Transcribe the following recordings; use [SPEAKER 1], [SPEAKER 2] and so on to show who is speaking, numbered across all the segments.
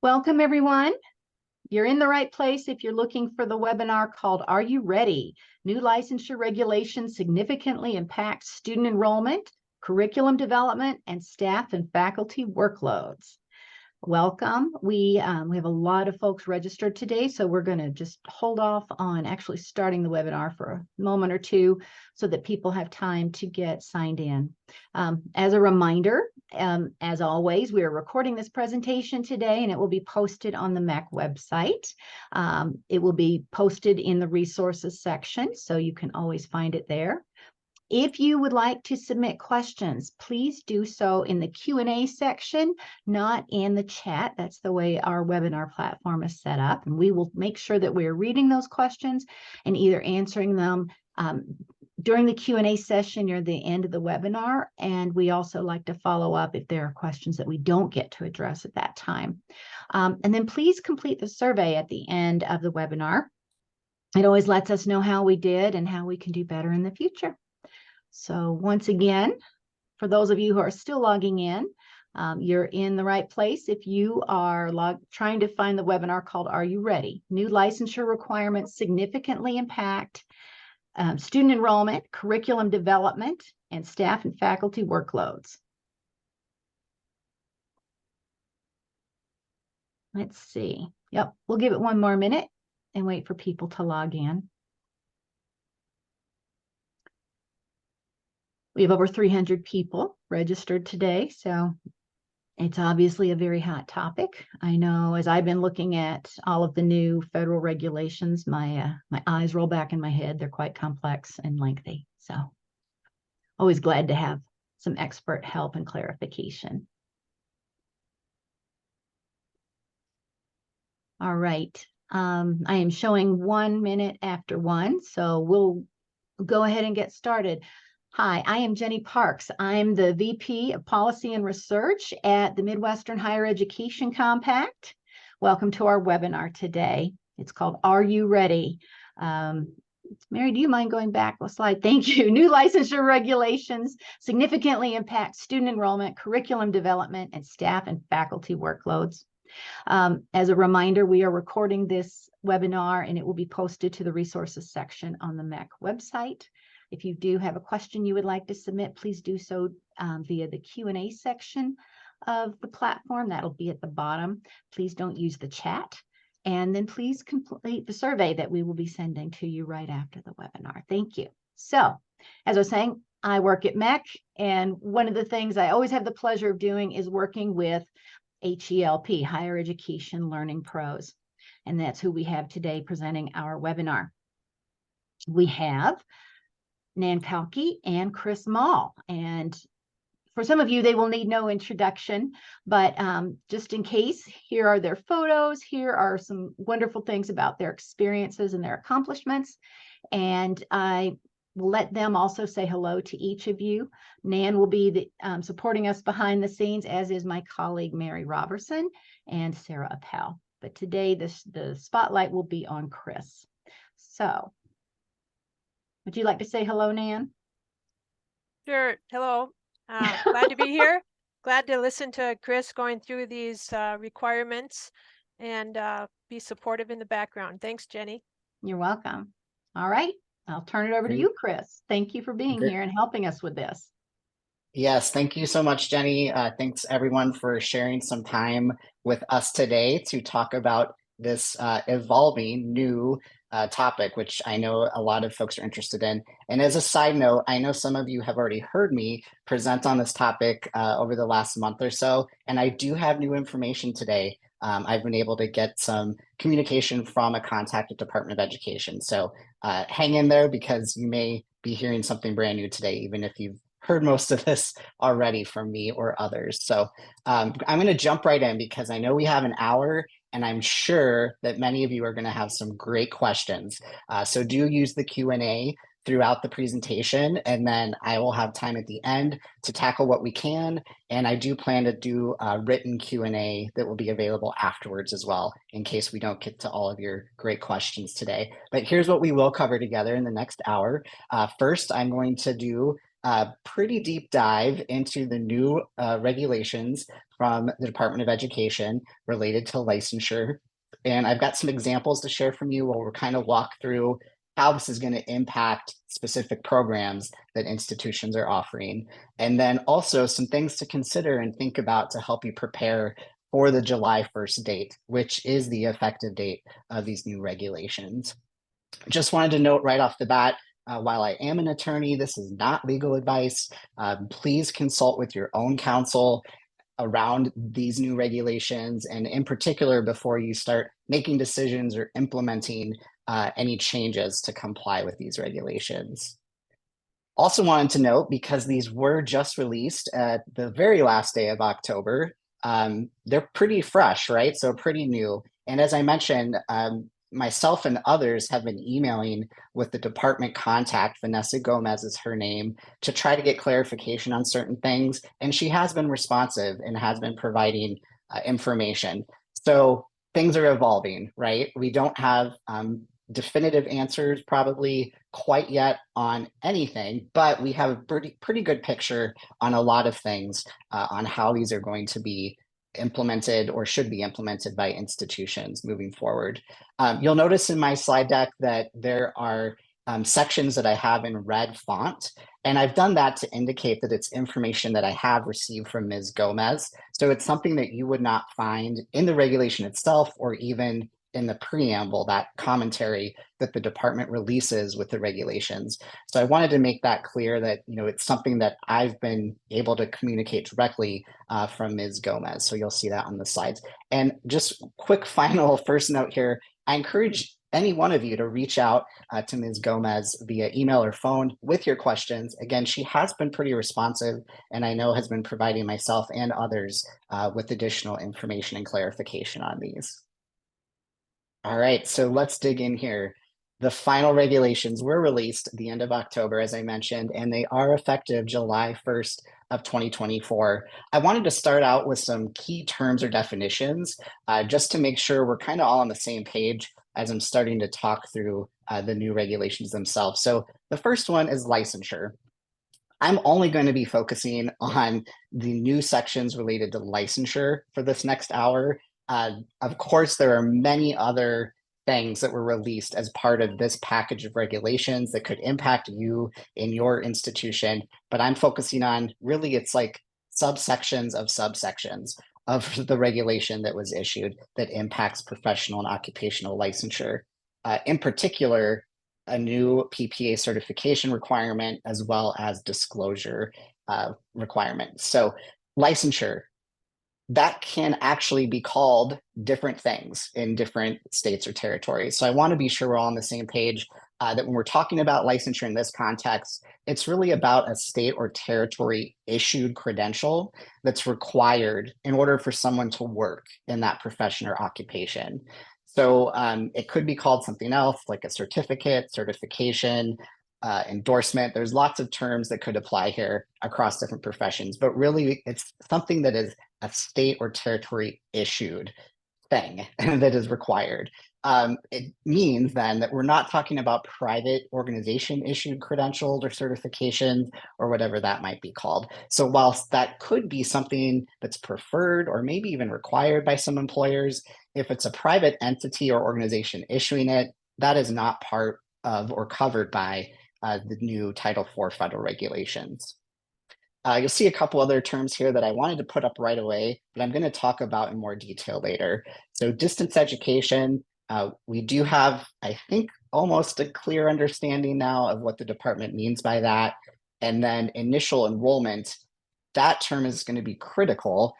[SPEAKER 1] Welcome, everyone. You're in the right place if you're looking for the webinar called Are You Ready? New licensure regulations significantly impact student enrollment, curriculum development, and staff and faculty workloads. Welcome. We have a lot of folks registered today, so we're going to just hold off on actually starting the webinar for a moment or two so that people have time to get signed in. As a reminder, as always, we are recording this presentation today and it will be posted on the MHEC website. It will be posted in the resources section, so you can always find it there. If you would like to submit questions, please do so in the Q&A section, not in the chat. That's the way our webinar platform is set up. And we will make sure that we're reading those questions and either answering them during the Q&A session or the end of the webinar. And we also like to follow up if there are questions that we don't get to address at that time. And then please complete the survey at the end of the webinar. It always lets us know how we did and how we can do better in the future. So once again, for those of you who are still logging in, you're in the right place if you are trying to find the webinar called Are You Ready? New licensure requirements significantly impact student enrollment, curriculum development, and staff and faculty workloads. Let's see. Yep, we'll give it one more minute and wait for people to log in. We have over 300 people registered today, so it's obviously a very hot topic. I know as I've been looking at all of the new federal regulations, my eyes roll back in my head. They're quite complex and lengthy, so always glad to have some expert help and clarification. All right, I am showing 1 minute after 1, so we'll go ahead and get started. Hi, I am Jenny Parks. I'm the VP of Policy and Research at the Midwestern Higher Education Compact. Welcome to our webinar today. It's called Are You Ready? Mary, do you mind going back a slide? Thank you. New licensure regulations significantly impact student enrollment, curriculum development, and staff and faculty workloads. As a reminder, we are recording this webinar and it will be posted to the resources section on the MHEC website. If you do have a question you would like to submit, please do so via the Q&A section of the platform. That'll be at the bottom. Please don't use the chat. And then please complete the survey that we will be sending to you right after the webinar. Thank you. So, as I was saying, I work at MHEC, and one of the things I always have the pleasure of doing is working with HELP, Higher Education Learning Pros. And that's who we have today presenting our webinar. We have Nan Kalki and Chris Mall. And for some of you, they will need no introduction, but just in case, here are their photos. Here are some wonderful things about their experiences and their accomplishments. And I will let them also say hello to each of you. Nan will be supporting us behind the scenes, as is my colleague, Mary Robertson and Sarah Appel. But today, the spotlight will be on Chris. So, would you like to say hello, Nan?
[SPEAKER 2] Sure. Hello. Glad to be here. Glad to listen to Chris going through these requirements and be supportive in the background. Thanks, Jenny.
[SPEAKER 1] You're welcome. All right. I'll turn it over to you, Chris. Thank you for being here and helping us with this.
[SPEAKER 3] Yes, thank you so much, Jenny. Thanks, everyone, for sharing some time with us today to talk about this evolving new topic, which I know a lot of folks are interested in. And as a side note, I know some of you have already heard me present on this topic over the last month or so, and I do have new information today. I've been able to get some communication from a contact at Department of Education. So hang in there, because you may be hearing something brand new today, even if you've heard most of this already from me or others. So I'm going to jump right in, because I know we have an hour, and I'm sure that many of you are going to have some great questions. So do use the Q&A throughout the presentation, and then I will have time at the end to tackle what we can. And I do plan to do a written Q&A that will be available afterwards as well, in case we don't get to all of your great questions today. But here's what we will cover together in the next hour. First, I'm going to do a pretty deep dive into the new regulations from the Department of Education related to licensure. And I've got some examples to share from you where we'll kind of walk through how this is going to impact specific programs that institutions are offering. And then also some things to consider and think about to help you prepare for the July 1st date, which is the effective date of these new regulations. Just wanted to note right off the bat, while I am an attorney, this is not legal advice. Please consult with your own counsel around these new regulations, and in particular, before you start making decisions or implementing any changes to comply with these regulations. Also wanted to note, because these were just released at the very last day of October, they're pretty fresh, right? So pretty new. And as I mentioned, myself and others have been emailing with the department contact, Vanessa Gomez is her name, to try to get clarification on certain things. And she has been responsive and has been providing information. So things are evolving, right? We don't have definitive answers probably quite yet on anything, but we have a pretty good picture on a lot of things on how these are going to be implemented or should be implemented by institutions moving forward. You'll notice in my slide deck that there are sections that I have in red font, and I've done that to indicate that it's information that I have received from Ms. Gomez. So it's something that you would not find in the regulation itself or even in the preamble, that commentary that the department releases with the regulations. So I wanted to make that clear that, you know, it's something that I've been able to communicate directly from Ms. Gomez. So you'll see that on the slides. And just quick final first note here, I encourage any one of you to reach out to Ms. Gomez via email or phone with your questions. Again, she has been pretty responsive, and I know has been providing myself and others with additional information and clarification on these. All right, so let's dig in here. The final regulations were released at the end of October, as I mentioned, and they are effective July 1st of 2024. I wanted to start out with some key terms or definitions, just to make sure we're kind of all on the same page as I'm starting to talk through the new regulations themselves. So the first one is licensure. I'm only going to be focusing on the new sections related to licensure for this next hour. Of course, there are many other things that were released as part of this package of regulations that could impact you in your institution, but I'm focusing on really it's like subsections of the regulation that was issued that impacts professional and occupational licensure. In particular, a new PPA certification requirement as well as disclosure requirements. So licensure, that can actually be called different things in different states or territories. So I want to be sure we're all on the same page that when we're talking about licensure in this context, it's really about a state or territory issued credential that's required in order for someone to work in that profession or occupation. So it could be called something else like a certificate, certification, endorsement. There's lots of terms that could apply here across different professions, but really it's something that is a state or territory issued thing that is required. It means then that we're not talking about private organization issued credentials or certifications or whatever that might be called. So whilst that could be something that's preferred or maybe even required by some employers, if it's a private entity or organization issuing it, that is not part of or covered by the new Title IV federal regulations. You'll see a couple other terms here that I wanted to put up right away, but I'm going to talk about in more detail later. So distance education, we do have, I think, almost a clear understanding now of what the department means by that. And then initial enrollment, that term is going to be critical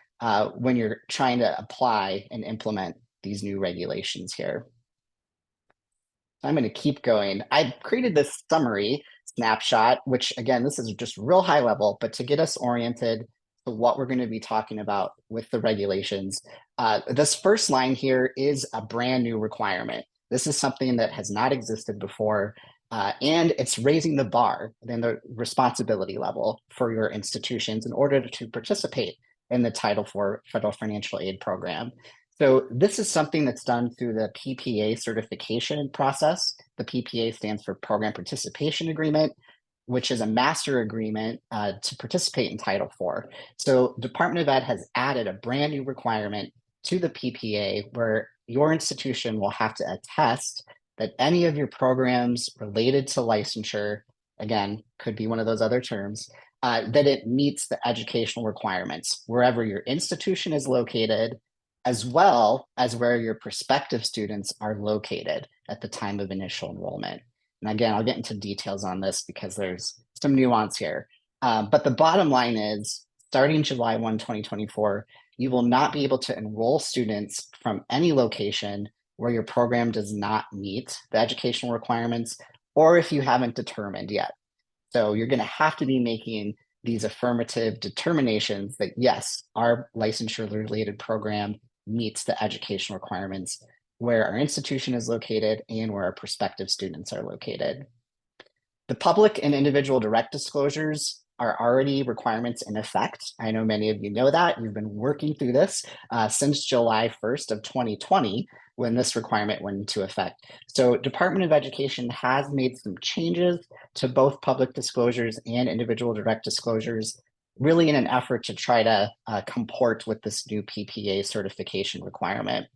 [SPEAKER 3] when you're trying to apply and implement these new regulations here. I'm going to keep going. I've created this summary snapshot, which again, this is just real high level, but to get us oriented to what we're going to be talking about with the regulations. This first line here is a brand new requirement. This is something that has not existed before, and it's raising the bar and the responsibility level for your institutions in order to participate in the Title IV federal financial aid program. So this is something that's done through the PPA certification process. The PPA stands for Program Participation Agreement. which is a master agreement to participate in Title IV. So Department of Ed has added a brand new requirement to the PPA where your institution will have to attest that any of your programs related to licensure, again, could be one of those other terms, that it meets the educational requirements wherever your institution is located, as well as where your prospective students are located at the time of initial enrollment. And again, I'll get into details on this because there's some nuance here. But the bottom line is, starting July 1, 2024, you will not be able to enroll students from any location where your program does not meet the educational requirements, or if you haven't determined yet. So you're going to have to be making these affirmative determinations that, yes, our licensure-related program meets the educational requirements where our institution is located and where our prospective students are located. The public and individual direct disclosures are already requirements in effect. I know many of you know that. You've been working through this since July 1st of 2020 when this requirement went into effect. So Department of Education has made some changes to both public disclosures and individual direct disclosures, really in an effort to try to comport with this new PPA certification requirement.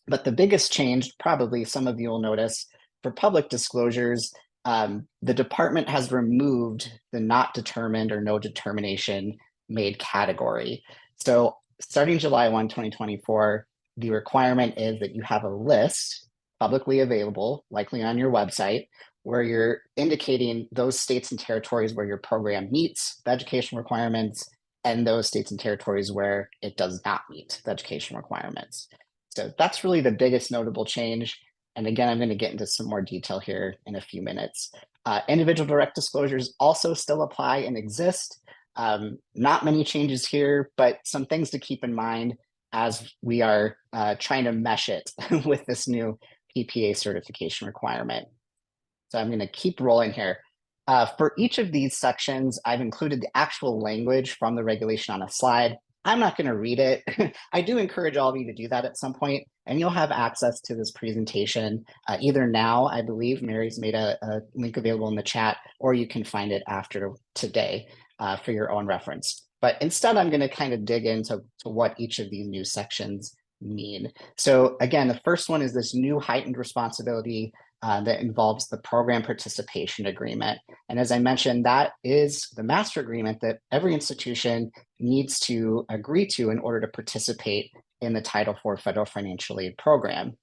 [SPEAKER 3] But the biggest change, probably some of you will notice, for public disclosures, the department has removed the not determined or no determination made category. So starting July 1, 2024, the requirement is that you have a list publicly available, likely on your website, where you're indicating those states and territories where your program meets the education requirements and those states and territories where it does not meet the education requirements. So that's really the biggest notable change. And again, I'm going to get into some more detail here in a few minutes. Individual direct disclosures also still apply and exist. Not many changes here, but some things to keep in mind as we are trying to mesh it with this new PPA certification requirement. So I'm going to keep rolling here. For each of these sections, I've included the actual language from the regulation on a slide. I'm not going to read it. I do encourage all of you to do that at some point, and you'll have access to this presentation either now, I believe Mary's made a link available in the chat, or you can find it after today for your own reference. But instead, I'm going to kind of dig into what each of these new sections mean. So again, the first one is this new heightened responsibility that involves the program participation agreement. And as I mentioned, that is the master agreement that every institution needs to agree to in order to participate in the Title IV federal financial aid program.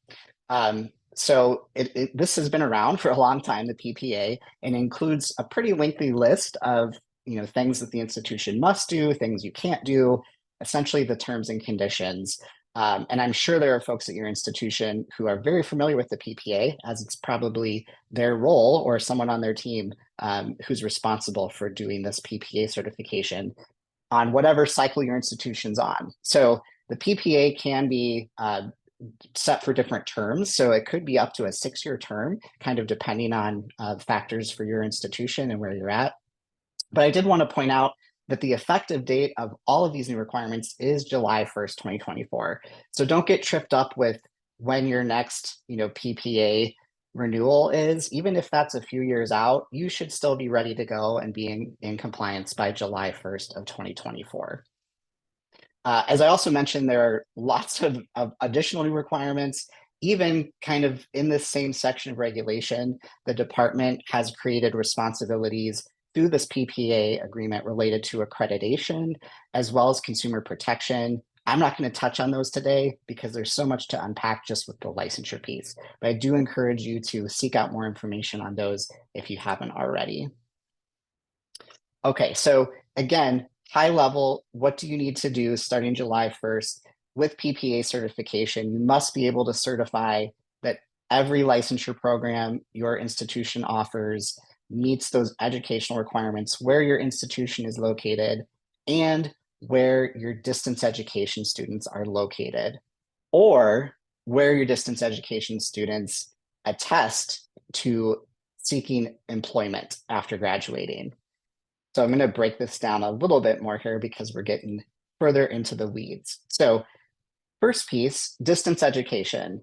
[SPEAKER 3] So this has been around for a long time, the PPA, and includes a pretty lengthy list of things that the institution must do, things you can't do, essentially the terms and conditions. And I'm sure there are folks at your institution who are very familiar with the PPA, as it's probably their role or someone on their team who's responsible for doing this PPA certification on whatever cycle your institution's on. So the PPA can be set for different terms. So it could be up to a 6-year term, kind of depending on factors for your institution and where you're at. But I did want to point out that the effective date of all of these new requirements is July 1st, 2024. So don't get tripped up with when your next PPA renewal is. Even if that's a few years out, you should still be ready to go and be in compliance by July 1st of 2024. As I also mentioned, there are lots of additional new requirements. Even kind of in this same section of regulation, the department has created responsibilities through this PPA agreement related to accreditation, as well as consumer protection. I'm not going to touch on those today because there's so much to unpack just with the licensure piece, but I do encourage you to seek out more information on those if you haven't already. Okay, so again, high level, what do you need to do starting July 1st with PPA certification? You must be able to certify that every licensure program your institution offers meets those educational requirements where your institution is located and where your distance education students are located, or where your distance education students attest to seeking employment after graduating. So I'm going to break this down a little bit more here because we're getting further into the weeds. So first piece, distance education.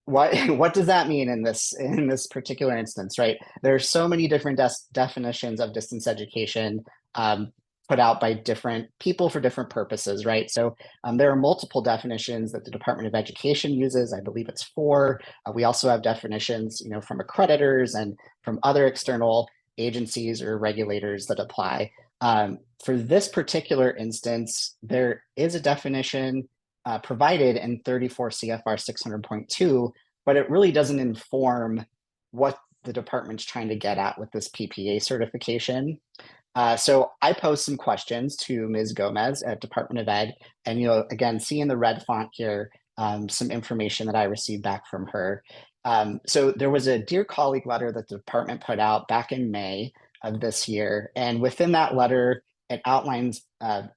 [SPEAKER 3] what does that mean in this particular instance, right? There are so many different definitions of distance education put out by different people for different purposes, right? So there are multiple definitions that the Department of Education uses. I believe it's 4. We also have definitions, from accreditors and from other external agencies or regulators that apply. For this particular instance, there is a definition provided in 34 CFR 600.2, but it really doesn't inform what the department's trying to get at with this PPA certification. So I posed some questions to Ms. Gomez at Department of Ed, and you'll again see in the red font here some information that I received back from her. So there was a Dear Colleague letter that the department put out back in May of this year, and within that letter, it outlines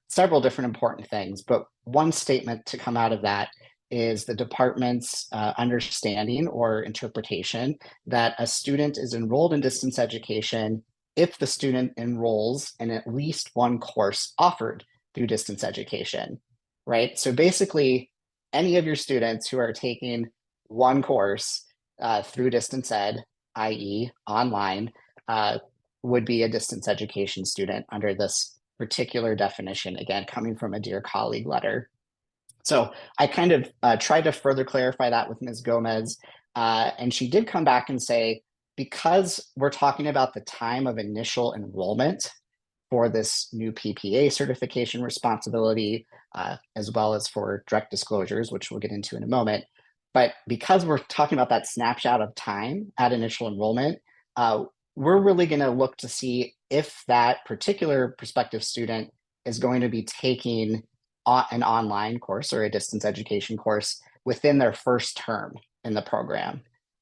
[SPEAKER 3] several different important things, but one statement to come out of that is the department's understanding or interpretation that a student is enrolled in distance education if the student enrolls in at least one course offered through distance education, right? So basically, any of your students who are taking one course through distance ed, i.e. online, would be a distance education student under this particular definition, again, coming from a Dear Colleague letter. So I kind of tried to further clarify that with Ms. Gomez, and she did come back and say, because we're talking about the time of initial enrollment for this new PPA certification responsibility, as well as for direct disclosures, which we'll get into in a moment, but because we're talking about that snapshot of time at initial enrollment, we're really going to look to see if that particular prospective student is going to be taking an online course or a distance education course within their first term in the program,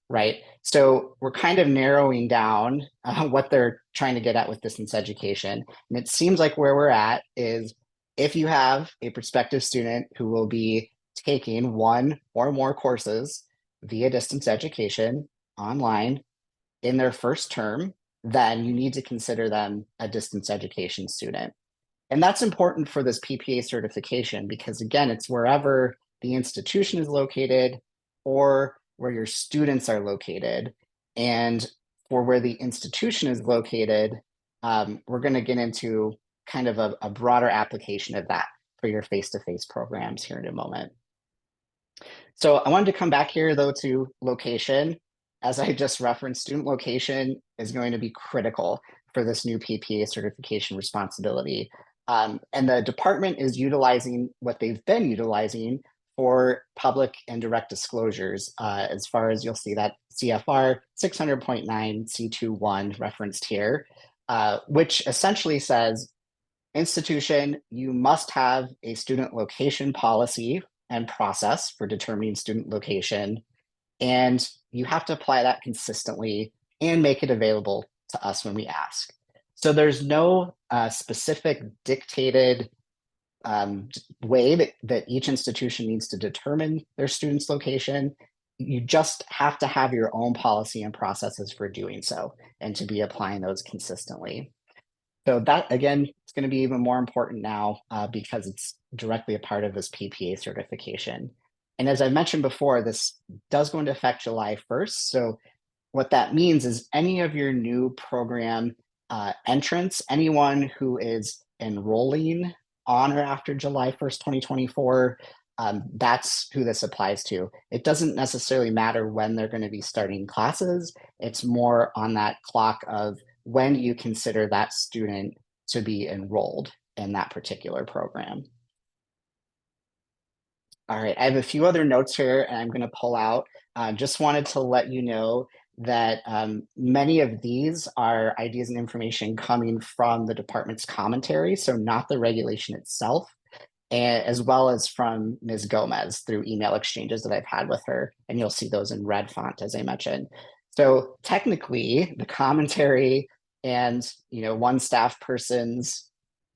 [SPEAKER 3] right? So we're kind of narrowing down what they're trying to get at with distance education. And it seems like where we're at is if you have a prospective student who will be taking one or more courses via distance education online in their first term, then you need to consider them a distance education student. And that's important for this PPA certification because, again, it's wherever the institution is located or where your students are located. And for where the institution is located, we're going to get into kind of a broader application of that for your face-to-face programs here in a moment. So I wanted to come back here, though, to location. As I just referenced, student location is going to be critical for this new PPA certification responsibility. And the department is utilizing what they've been utilizing for public and direct disclosures, as far as you'll see that CFR 600.9 C21 referenced here, which essentially says, institution, you must have a student location policy and process for determining student location, and you have to apply that consistently and make it available to us when we ask. So there's no specific dictated way that each institution needs to determine their students' location. You just have to have your own policy and processes for doing so and to be applying those consistently. So that, again, it's going to be even more important now because it's directly a part of this PPA certification. And as I mentioned before, this does go into effect July 1st. So what that means is any of your new program entrants, anyone who is enrolling on or after July 1st, 2024, that's who this applies to. It doesn't necessarily matter when they're going to be starting classes. It's more on that clock of when you consider that student to be enrolled in that particular program. All right, I have a few other notes here and I'm going to pull out. Just wanted to let you know that many of these are ideas and information coming from the department's commentary, so not the regulation itself, and as well as from Ms. Gomez through email exchanges that I've had with her, and you'll see those in red font, as I mentioned. So technically, the commentary and one staff person's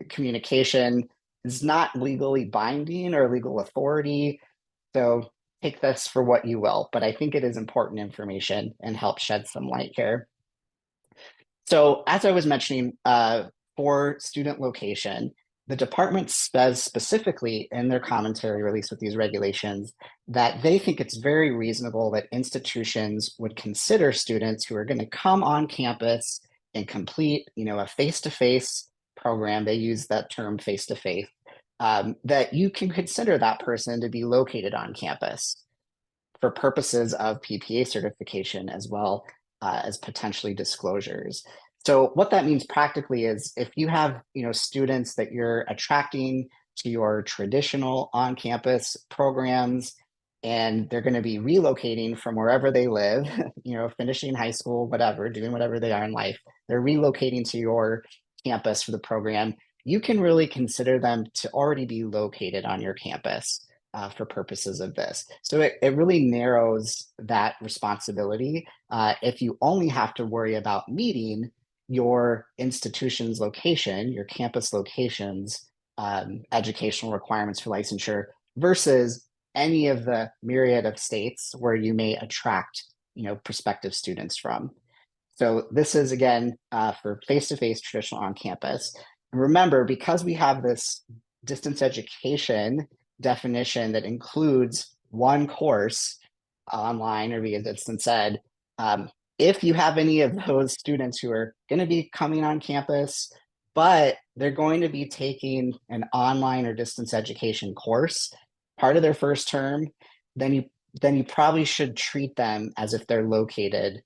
[SPEAKER 3] communication is not legally binding or legal authority. So take this for what you will, but I think it is important information and help shed some light here. So as I was mentioning, for student location, the department says specifically in their commentary released with these regulations that they think it's very reasonable that institutions would consider students who are going to come on campus and complete, a face-to-face program. They use that term face-to-face, that you can consider that person to be located on campus for purposes of PPA certification as well as potentially disclosures. So what that means practically is if you have, students that you're attracting to your traditional on-campus programs, and they're going to be relocating from wherever they live, finishing high school, whatever, doing whatever they are in life, they're relocating to your campus for the program, you can really consider them to already be located on your campus for purposes of this. So it really narrows that responsibility. If you only have to worry about meeting your institution's location, your campus location's educational requirements for licensure versus any of the myriad of states where you may attract, prospective students from. So this is, again, for face-to-face traditional on-campus. And remember, because we have this distance education definition that includes one course online or via distance ed, if you have any of those students who are going to be coming on campus, but they're going to be taking an online or distance education course, part of their first term, then you probably should treat them as if they're located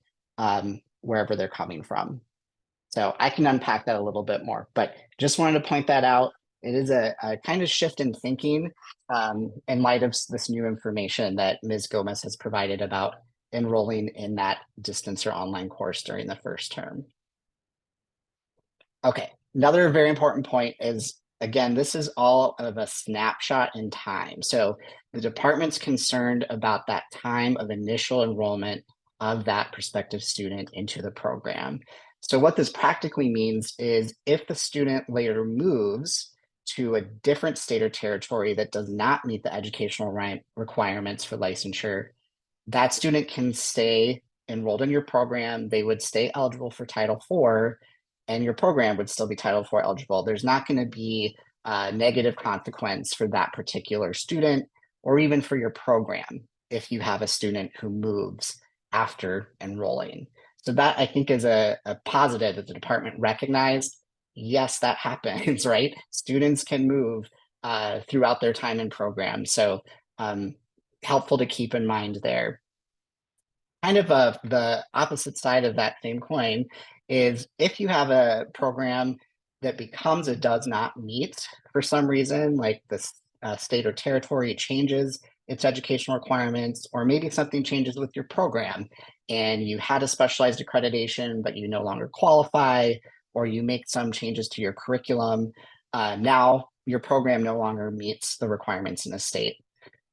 [SPEAKER 3] wherever they're coming from. So I can unpack that a little bit more, but just wanted to point that out. It is a kind of shift in thinking in light of this new information that Ms. Gomez has provided about enrolling in that distance or online course during the first term. Okay, another very important point is, again, this is all of a snapshot in time. So the department's concerned about that time of initial enrollment of that prospective student into the program. So what this practically means is if the student later moves to a different state or territory that does not meet the educational requirements for licensure, that student can stay enrolled in your program. They would stay eligible for Title IV, and your program would still be Title IV eligible. There's not going to be a negative consequence for that particular student or even for your program if you have a student who moves after enrolling. So that, I think, is a positive that the department recognized. Yes, that happens, right? Students can move throughout their time in program. So helpful to keep in mind there. Kind of the opposite side of that same coin is if you have a program that becomes a does not meet for some reason, like the state or territory changes its educational requirements, or maybe something changes with your program and you had a specialized accreditation, but you no longer qualify, or you make some changes to your curriculum, now your program no longer meets the requirements in the state.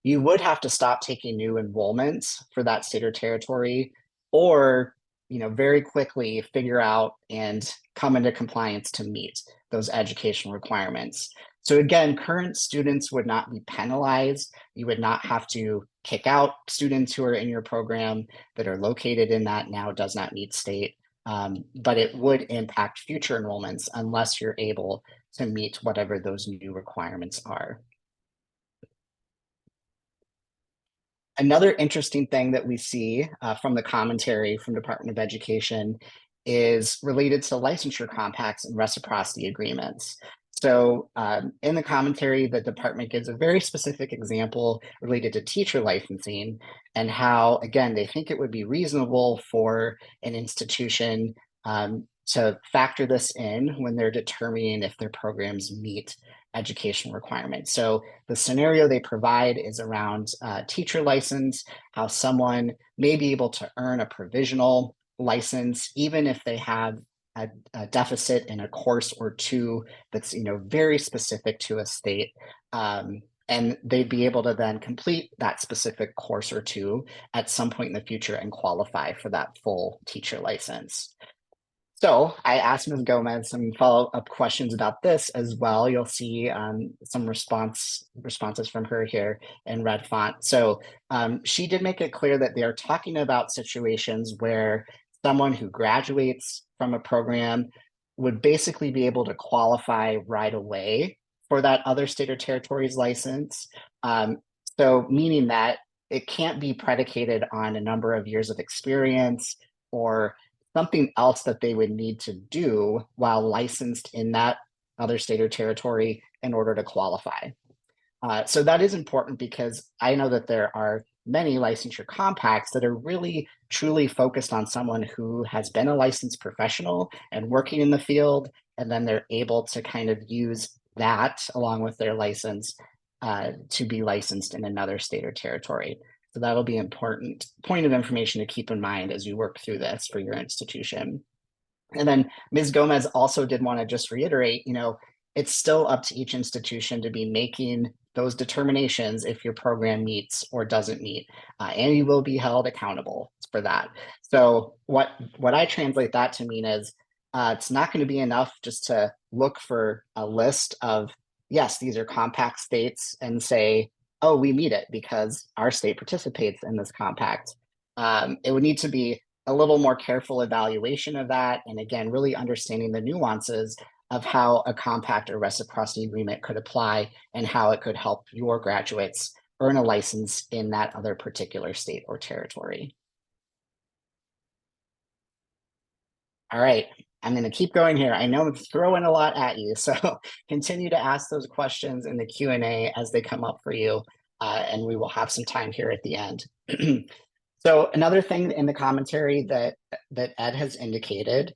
[SPEAKER 3] You would have to stop taking new enrollments for that state or territory, or very quickly figure out and come into compliance to meet those educational requirements. So again, current students would not be penalized. You would not have to kick out students who are in your program that are located in that now does not meet state, but it would impact future enrollments unless you're able to meet whatever those new requirements are. Another interesting thing that we see from the commentary from Department of Education is related to licensure compacts and reciprocity agreements. So in the commentary, the department gives a very specific example related to teacher licensing and how, again, they think it would be reasonable for an institution to factor this in when they're determining if their programs meet education requirements. So the scenario they provide is around teacher license, how someone may be able to earn a provisional license, even if they have a deficit in a course or two that's very specific to a state, and they'd be able to then complete that specific course or two at some point in the future and qualify for that full teacher license. So I asked Ms. Gomez some follow-up questions about this as well. You'll see some responses from her here in red font. So she did make it clear that they are talking about situations where someone who graduates from a program would basically be able to qualify right away for that other state or territory's license. So meaning that it can't be predicated on a number of years of experience or something else that they would need to do while licensed in that other state or territory in order to qualify. So that is important because I know that there are many licensure compacts that are really truly focused on someone who has been a licensed professional and working in the field, and then they're able to kind of use that along with their license to be licensed in another state or territory. So that'll be an important point of information to keep in mind as you work through this for your institution. And then Ms. Gomez also did want to just reiterate, it's still up to each institution to be making those determinations if your program meets or doesn't meet, and you will be held accountable for that. So what I translate that to mean is it's not going to be enough just to look for a list of, yes, these are compact states and say, oh, we meet it because our state participates in this compact. It would need to be a little more careful evaluation of that. And again, really understanding the nuances of how a compact or reciprocity agreement could apply and how it could help your graduates earn a license in that other particular state or territory. All right, I'm going to keep going here. I know I'm throwing a lot at you, so continue to ask those questions in the Q&A as they come up for you, and we will have some time here at the end. So another thing in the commentary that Ed has indicated,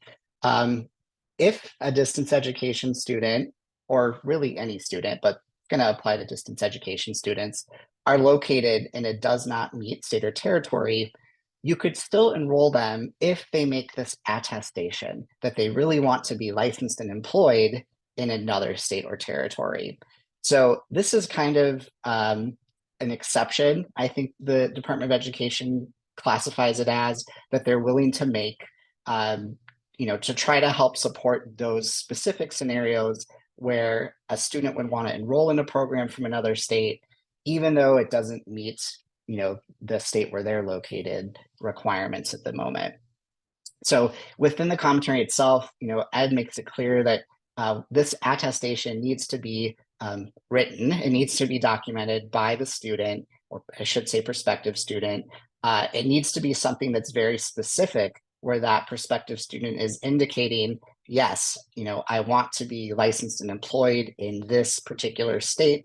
[SPEAKER 3] if a distance education student, or really any student, but it's going to apply to distance education students, are located and it does not meet state or territory, you could still enroll them if they make this attestation that they really want to be licensed and employed in another state or territory. So this is kind of an exception. I think the Department of Education classifies it as that they're willing to make, to try to help support those specific scenarios where a student would want to enroll in a program from another state, even though it doesn't meet, the state where they're located requirements at the moment. So within the commentary itself, Ed makes it clear that this attestation needs to be written. It needs to be documented by the student, or I should say prospective student. It needs to be something that's very specific where that prospective student is indicating, yes, I want to be licensed and employed in this particular state.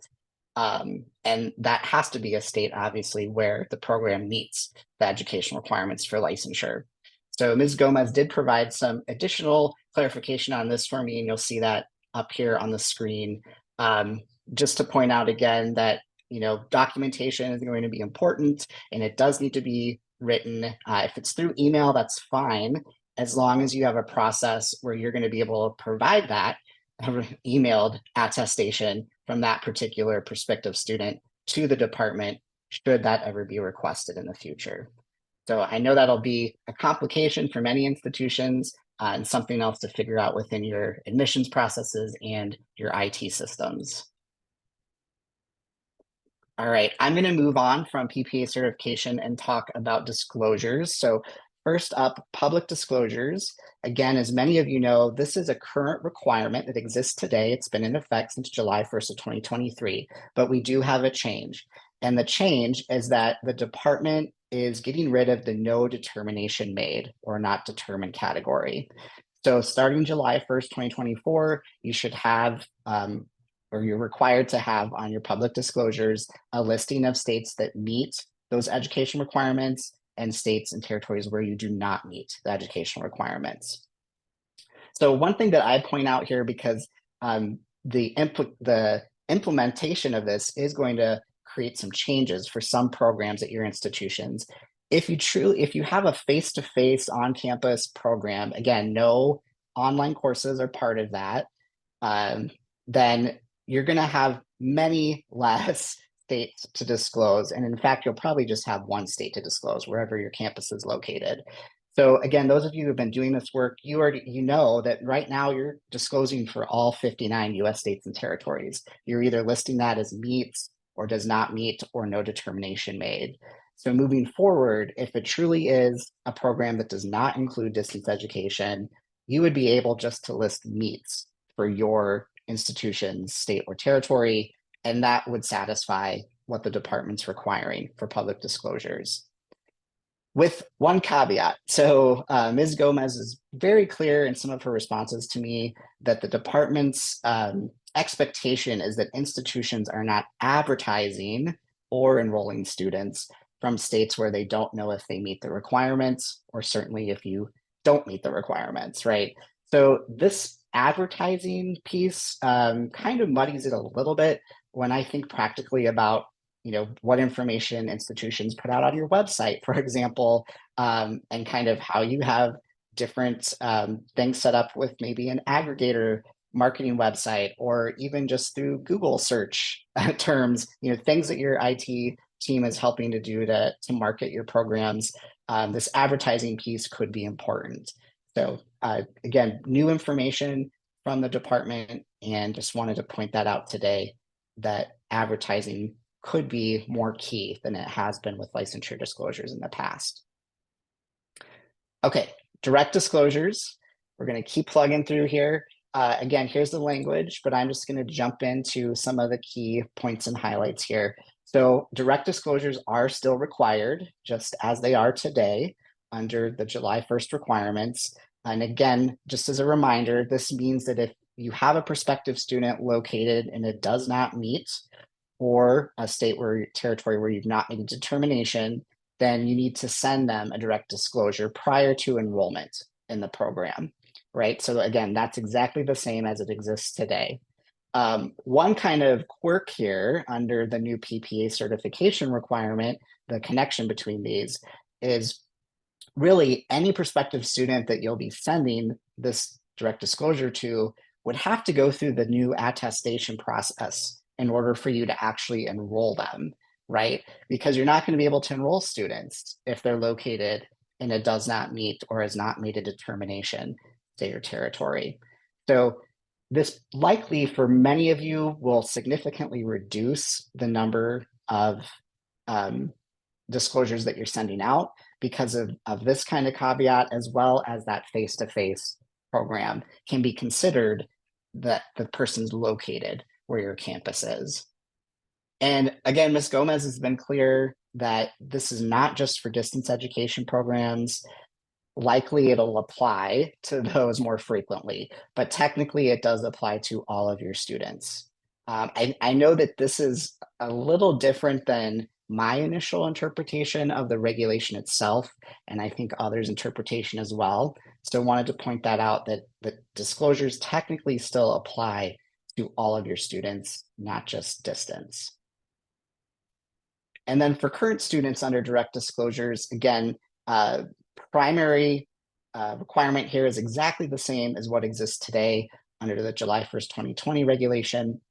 [SPEAKER 3] And that has to be a state, obviously, where the program meets the educational requirements for licensure. So Ms. Gomez did provide some additional clarification on this for me, and you'll see that up here on the screen. Just to point out again that, documentation is going to be important, and it does need to be written. If it's through email, that's fine, as long as you have a process where you're going to be able to provide that emailed attestation from that particular prospective student to the department, should that ever be requested in the future. So I know that'll be a complication for many institutions and something else to figure out within your admissions processes and your IT systems. All right, I'm going to move on from PPA certification and talk about disclosures. So first up, public disclosures. Again, as many of you know, this is a current requirement that exists today. It's been in effect since July 1st of 2023, but we do have a change. And the change is that the department is getting rid of the no determination made or not determined category. So starting July 1st, 2024, you should have, or you're required to have on your public disclosures, a listing of states that meet those education requirements and states and territories where you do not meet the educational requirements. So one thing that I point out here, because the implementation of this is going to create some changes for some programs at your institutions. If you have a face-to-face on-campus program, again, no online courses are part of that, then you're going to have many less states to disclose. And in fact, you'll probably just have one state to disclose wherever your campus is located. So again, those of you who've been doing this work, you know that right now you're disclosing for all 59 US states and territories. You're either listing that as meets or does not meet or no determination made. So moving forward, if it truly is a program that does not include distance education, you would be able just to list meets for your institutions, state or territory, and that would satisfy what the department's requiring for public disclosures. With one caveat. So Ms. Gomez is very clear in some of her responses to me that the department's expectation is that institutions are not advertising or enrolling students from states where they don't know if they meet the requirements, or certainly if you don't meet the requirements, right? So this advertising piece kind of muddies it a little bit when I think practically about what information institutions put out on your website, for example, and kind of how you have different things set up with maybe an aggregator marketing website, or even just through Google search terms, things that your IT team is helping to do to market your programs. This advertising piece could be important. So again, new information from the department, and just wanted to point that out today, that advertising could be more key than it has been with licensure disclosures in the past. Okay, direct disclosures. We're going to keep plugging through here. Again, here's the language, but I'm just going to jump into some of the key points and highlights here. So direct disclosures are still required, just as they are today under the July 1st requirements. And again, just as a reminder, this means that if you have a prospective student located and it does not meet, or a state or territory where you've not made a determination, then you need to send them a direct disclosure prior to enrollment in the program, right? So again, that's exactly the same as it exists today. One kind of quirk here under the new PPA certification requirement, the connection between these, is really any prospective student that you'll be sending this direct disclosure to would have to go through the new attestation process in order for you to actually enroll them, right? Because you're not going to be able to enroll students if they're located and it does not meet or has not made a determination, state or territory. So this likely for many of you will significantly reduce the number of disclosures that you're sending out because of this kind of caveat, as well as that face-to-face program can be considered that the person's located where your campus is. And again, Ms. Gomez has been clear that this is not just for distance education programs. Likely it'll apply to those more frequently, but technically it does apply to all of your students. I know that this is a little different than my initial interpretation of the regulation itself, and I think others' interpretation as well. So I wanted to point that out, that the disclosures technically still apply to all of your students, not just distance. And then for current students under direct disclosures, again, primary requirement here is exactly the same as what exists today under the July 1st, 2020 regulation.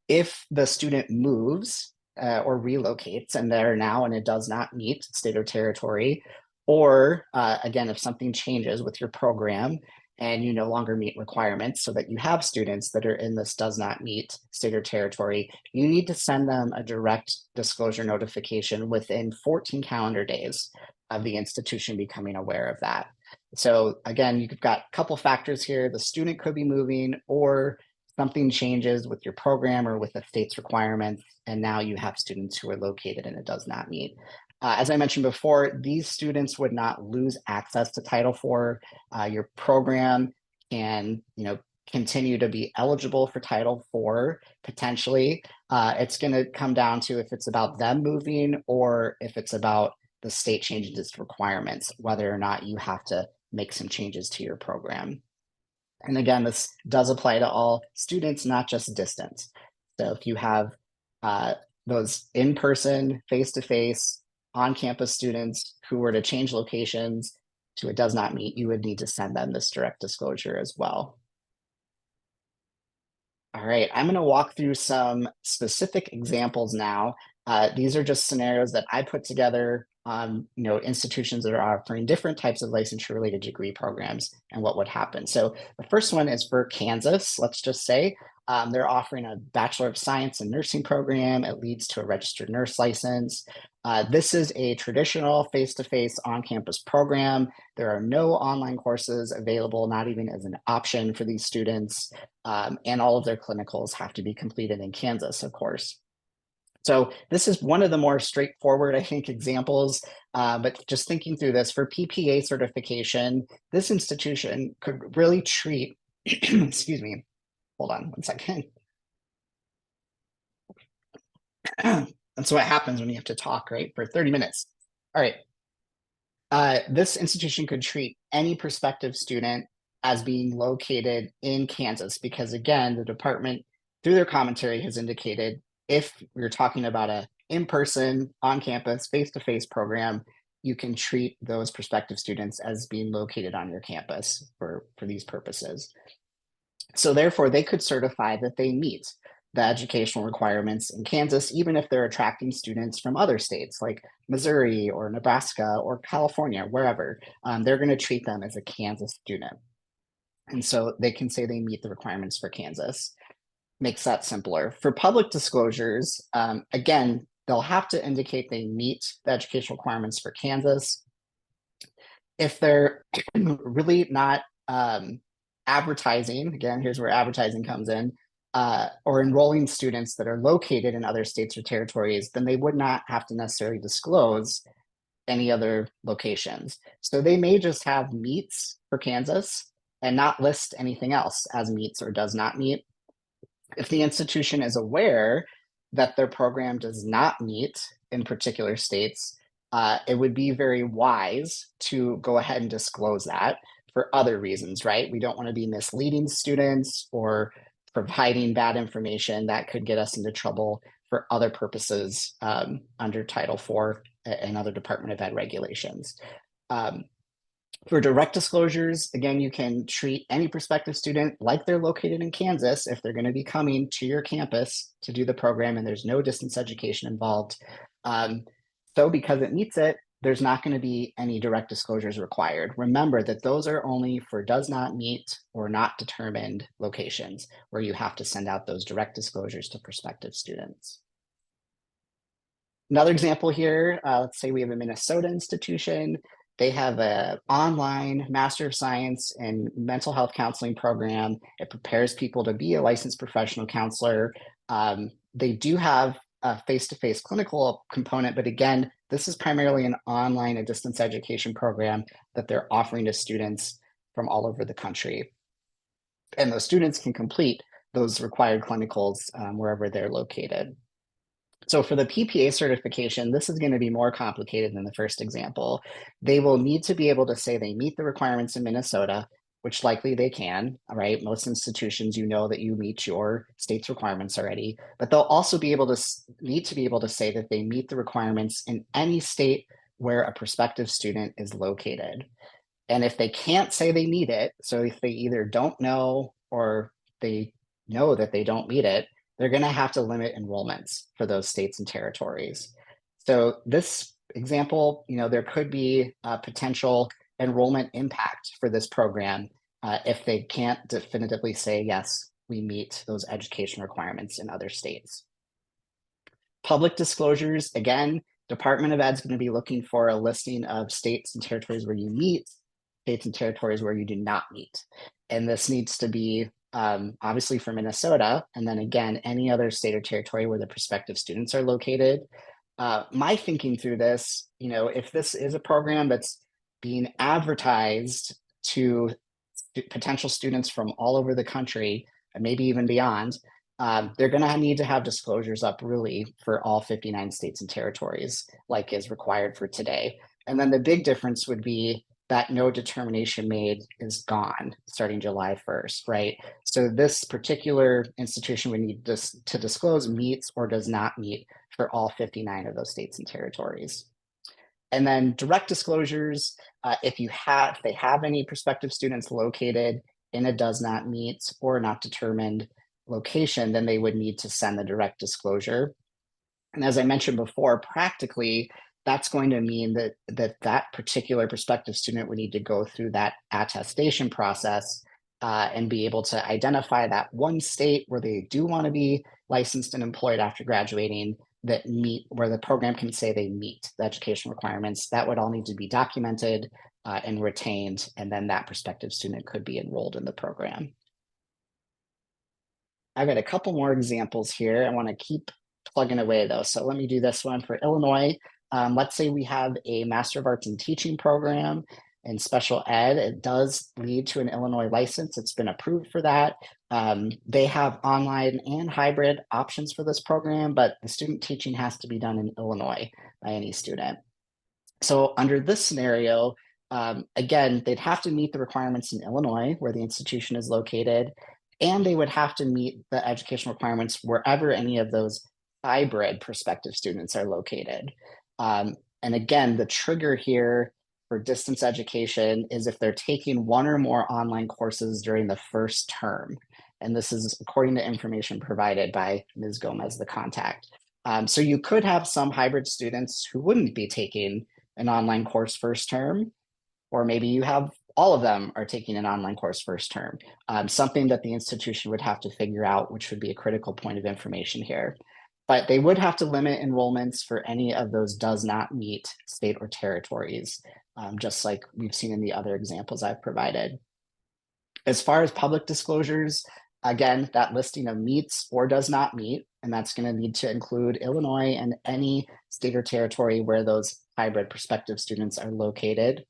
[SPEAKER 3] If the student moves or relocates and they're now and it does not meet state or territory, or again, if something changes with your program and you no longer meet requirements so that you have students that are in this does not meet state or territory, you need to send them a direct disclosure notification within 14 calendar days of the institution becoming aware of that. So again, you've got a couple factors here. The student could be moving, or something changes with your program or with the state's requirements, and now you have students who are located and it does not meet. As I mentioned before, these students would not lose access to Title IV. Your program can, continue to be eligible for Title IV potentially. It's going to come down to if it's about them moving or if it's about the state changing its requirements, whether or not you have to make some changes to your program. And again, this does apply to all students, not just distance. So if you have those in-person, face-to-face, on-campus students who were to change locations to it does not meet, you would need to send them this direct disclosure as well. All right, I'm going to walk through some specific examples now. These are just scenarios that I put together on institutions that are offering different types of licensure-related degree programs and what would happen. So the first one is for Kansas. Let's just say they're offering a Bachelor of Science in Nursing program. It leads to a registered nurse license. This is a traditional face-to-face on-campus program. There are no online courses available, not even as an option for these students, and all of their clinicals have to be completed in Kansas, of course. So this is one of the more straightforward, I think, examples, but just thinking through this, for PPA certification, this institution could really treat, excuse me, hold on one second. That's what happens when you have to talk, right, for 30 minutes. All right. This institution could treat any prospective student as being located in Kansas because, again, the department, through their commentary, has indicated if we're talking about a in-person, on-campus, face-to-face program, you can treat those prospective students as being located on your campus for these purposes. So therefore, they could certify that they meet the educational requirements in Kansas, even if they're attracting students from other states like Missouri or Nebraska or California, wherever. They're going to treat them as a Kansas student. And so they can say they meet the requirements for Kansas. Makes that simpler. For public disclosures, again, they'll have to indicate they meet the educational requirements for Kansas. If they're really not advertising, again, here's where advertising comes in, or enrolling students that are located in other states or territories, then they would not have to necessarily disclose any other locations. So they may just have meets for Kansas and not list anything else as meets or does not meet. If the institution is aware that their program does not meet in particular states, it would be very wise to go ahead and disclose that for other reasons, right? We don't want to be misleading students or providing bad information that could get us into trouble for other purposes under Title IV and other Department of Ed regulations. For direct disclosures, again, you can treat any prospective student like they're located in Kansas if they're going to be coming to your campus to do the program and there's no distance education involved. So because it meets it, there's not going to be any direct disclosures required. Remember that those are only for does not meet or not determined locations where you have to send out those direct disclosures to prospective students. Another example here, let's say we have a Minnesota institution. They have an online Master of Science in Mental Health Counseling program. It prepares people to be a licensed professional counselor. They do have a face-to-face clinical component, but again, this is primarily an online and distance education program that they're offering to students from all over the country. And those students can complete those required clinicals wherever they're located. So for the PPA certification, this is going to be more complicated than the first example. They will need to be able to say they meet the requirements in Minnesota, which likely they can, all right? Most institutions, you know that you meet your state's requirements already, but they'll also be able to need to be able to say that they meet the requirements in any state where a prospective student is located. And if they can't say they meet it, so if they either don't know or they know that they don't meet it, they're going to have to limit enrollments for those states and territories. So this example, there could be a potential enrollment impact for this program if they can't definitively say, yes, we meet those education requirements in other states. Public disclosures, again, Department of Ed is going to be looking for a listing of states and territories where you meet, states and territories where you do not meet. And this needs to be obviously for Minnesota, and then again, any other state or territory where the prospective students are located. My thinking through this, if this is a program that's being advertised to potential students from all over the country, and maybe even beyond, they're going to need to have disclosures up really for all 59 states and territories, like is required for today. And then the big difference would be that no determination made is gone starting July 1st, right? So this particular institution would need to disclose meets or does not meet for all 59 of those states and territories. And then direct disclosures, if they have any prospective students located in a does not meet or not determined location, then they would need to send the direct disclosure. And as I mentioned before, practically, that's going to mean that particular prospective student would need to go through that attestation process and be able to identify that one state where they do want to be licensed and employed after graduating, that meet, where the program can say they meet the education requirements, that would all need to be documented and retained, and then that prospective student could be enrolled in the program. I've got a couple more examples here. I want to keep plugging away though. So let me do this one for Illinois. Let's say we have a Master of Arts in Teaching program in special ed. It does lead to an Illinois license. It's been approved for that. They have online and hybrid options for this program, but the student teaching has to be done in Illinois by any student. So under this scenario, again, they'd have to meet the requirements in Illinois where the institution is located, and they would have to meet the educational requirements wherever any of those hybrid prospective students are located. And again, the trigger here for distance education is if they're taking one or more online courses during the first term. And this is according to information provided by Ms. Gomez, the contact. So you could have some hybrid students who wouldn't be taking an online course first term, or maybe you have all of them are taking an online course first term, something that the institution would have to figure out, which would be a critical point of information here. But they would have to limit enrollments for any of those does not meet state or territories, just like we've seen in the other examples I've provided. As far as public disclosures, again, that listing of meets or does not meet, and that's going to need to include Illinois and any state or territory where those hybrid prospective students are located.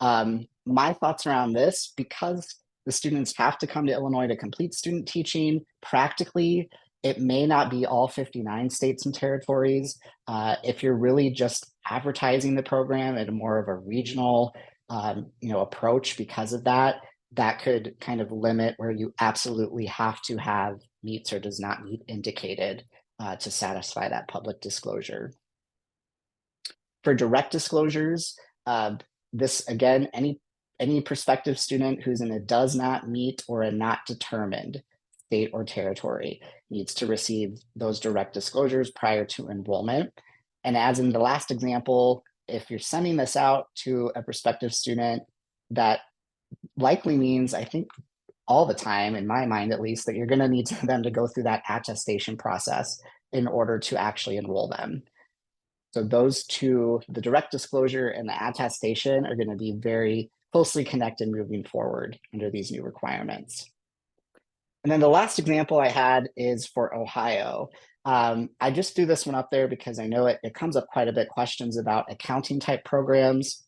[SPEAKER 3] My thoughts around this, because the students have to come to Illinois to complete student teaching, practically, it may not be all 59 states and territories. If you're really just advertising the program at a more of a regional approach because of that, that could kind of limit where you absolutely have to have meets or does not meet indicated to satisfy that public disclosure. For direct disclosures, this again, any prospective student who's in a does not meet or a not determined state or territory needs to receive those direct disclosures prior to enrollment. And as in the last example, if you're sending this out to a prospective student, that likely means, I think all the time, in my mind at least, that you're going to need them to go through that attestation process in order to actually enroll them. So those two, the direct disclosure and the attestation, are going to be very closely connected moving forward under these new requirements. And then the last example I had is for Ohio. I just threw this one up there because I know it comes up quite a bit, questions about accounting type programs.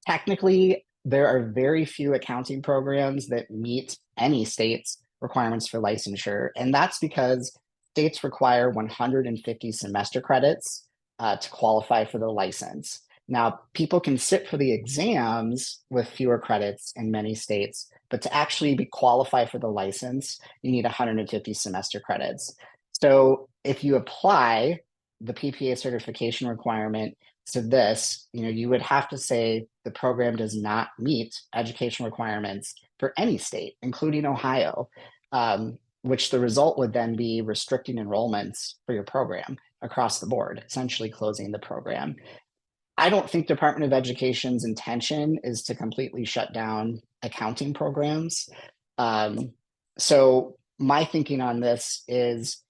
[SPEAKER 3] Technically, there are very few accounting programs that meet any state's requirements for licensure. And that's because states require 150 semester credits to qualify for the license. Now, people can sit for the exams with fewer credits in many states, but to actually be qualified for the license, you need 150 semester credits. So if you apply the PPA certification requirement to this, you would have to say the program does not meet education requirements for any state, including Ohio, which the result would then be restricting enrollments for your program across the board, essentially closing the program. I don't think Department of Education's intention is to completely shut down accounting programs. So my thinking on this is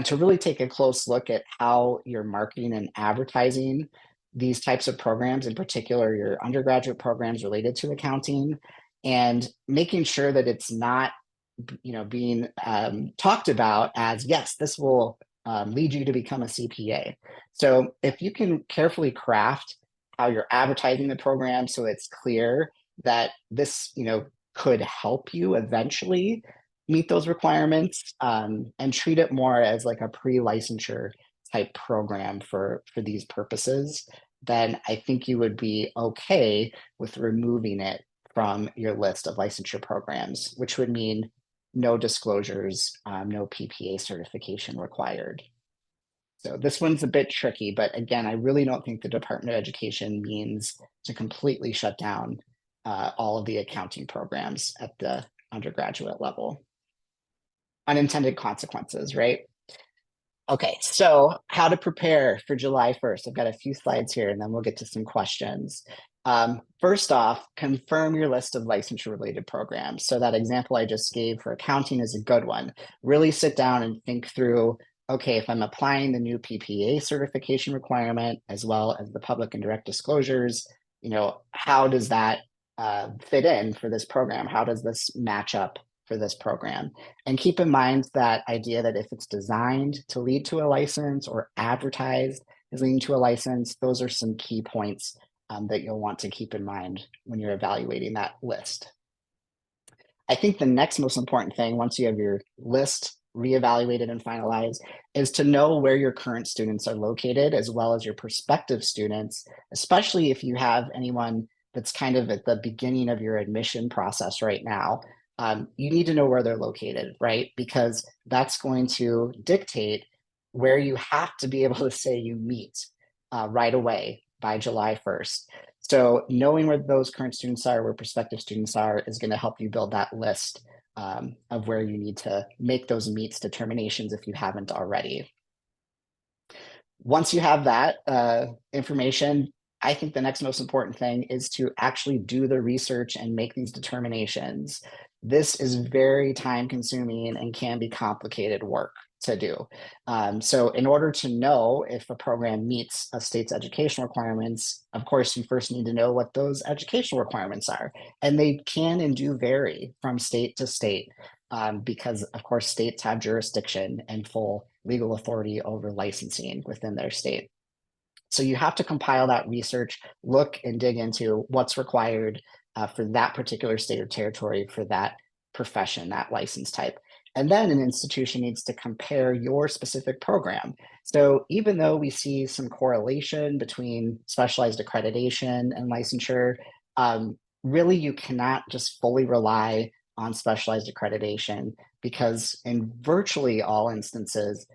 [SPEAKER 3] to really take a close look at how you're marketing and advertising these types of programs, in particular your undergraduate programs related to accounting, and making sure that it's not being talked about as, yes, this will lead you to become a CPA. So if you can carefully craft how you're advertising the program so it's clear that this could help you eventually meet those requirements, and treat it more as like a pre-licensure type program for these purposes, then I think you would be okay with removing it from your list of licensure programs, which would mean no disclosures, no PPA certification required. So this one's a bit tricky, but again, I really don't think the Department of Education means to completely shut down all of the accounting programs at the undergraduate level. Unintended consequences, right? Okay, so how to prepare for July 1st. I've got a few slides here and then we'll get to some questions. First off, confirm your list of licensure-related programs. So that example I just gave for accounting is a good one. Really sit down and think through okay, if I'm applying the new PPA certification requirement, as well as the public and direct disclosures, how does that fit in for this program? How does this match up for this program? And keep in mind that idea that if it's designed to lead to a license or advertised as leading to a license, those are some key points that you'll want to keep in mind when you're evaluating that list. I think the next most important thing, once you have your list reevaluated and finalized, is to know where your current students are located, as well as your prospective students, especially if you have anyone that's kind of at the beginning of your admission process right now. You need to know where they're located, right? Because that's going to dictate where you have to be able to say you meet right away by July 1st. So knowing where those current students are, where prospective students are, is going to help you build that list of where you need to make those meets determinations if you haven't already. Once you have that information, I think the next most important thing is to actually do the research and make these determinations. This is very time consuming and can be complicated work to do. So in order to know if a program meets a state's educational requirements, of course, you first need to know what those educational requirements are. And they can and do vary from state to state because, of course, states have jurisdiction and full legal authority over licensing within their state. So you have to compile that research, look and dig into what's required for that particular state or territory for that profession, that license type. And then an institution needs to compare your specific program. So even though we see some correlation between specialized accreditation and licensure, really you cannot just fully rely on specialized accreditation because in virtually all instances,